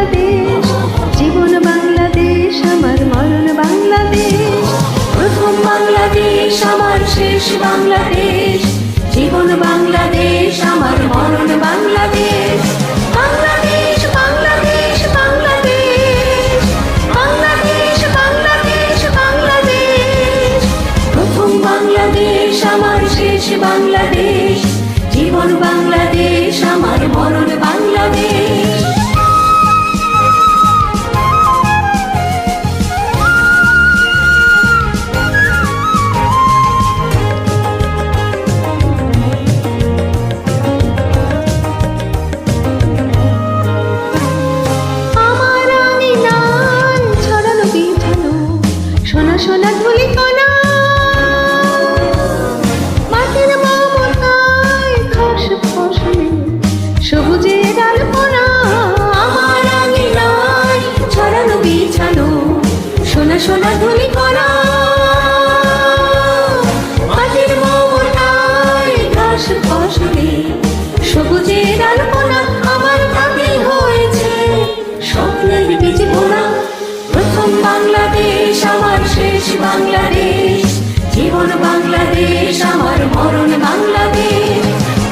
বাংলাদেশ, জীবন বাংলাদেশ আমার মরণ বাংলাদেশ। প্রথম বাংলাদেশ আমার শেষ বাংলাদেশ, জীবন বাংলাদেশ আমার মরণ বাংলাদেশ। বাংলাদেশ বাংলাদেশ বাংলাদেশ, বাংলাদেশ বাংলাদেশ বাংলাদেশ। প্রথম বাংলাদেশ আমার শেষ বাংলাদেশ, জীবন বাংলাদেশ আমার মরণ বাংলাদেশ। আমার আঙিনায় ছড়ানো বিছানো সোনা সোনা ধুলি কণা, মাটির মমতায় ঘাস ফসলে সবুজের আলপনা। আমার আঙিনায় ছড়ানো বিছানো সোনা সোনা ধুলি কণা, মাটির মমতায় ঘাস ফসলে সবুজের আলপনা। আমার দাবি হয়েছে স্বপ্নের বীজ বোনা। প্রথম বাংলাদেশ আমার শেষ বাংলাদেশ, জীবন বাংলাদেশ আমার মরণ বাংলাদেশ।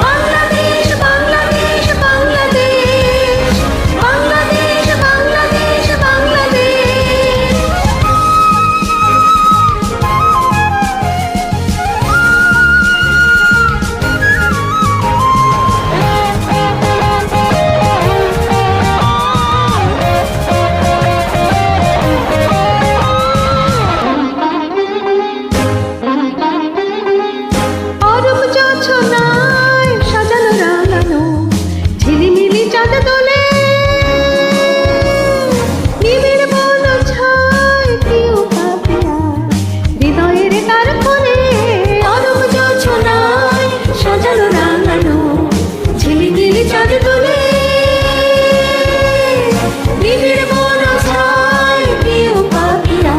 বাংলাদেশ বাংলাদেশ বাংলাদেশ, বাংলাদেশ বাংলাদেশ বাংলাদেশ। অরূপ জোছনায় সাজানো রাঙানো ঝিলিমিলি চাঁদ দোলে, নিবিড় বন ছায় প্রিয় পাপিয়া হৃদয়ের তার কোণে। অরূপ জোছনায় সাজানো রাঙানো ঝিলিমিলি চাঁদ দোলে, নিবিড় বন ছায় প্রিয় পাপিয়া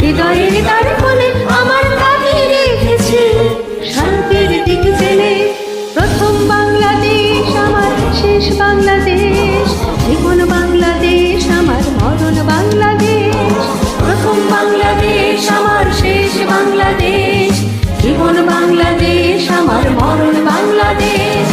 হৃদয়ের তার কোণে। আমার দাবি রেখেছে শান্তির দিক জেনে। প্রথম বাংলাদেশ আমার শেষ বাংলাদেশ, জীবন বাংলাদেশ আমার মরণ বাংলাদেশ। প্রথম বাংলাদেশ আমার শেষ বাংলাদেশ, জীবন বাংলাদেশ আমার মরণ বাংলাদেশ।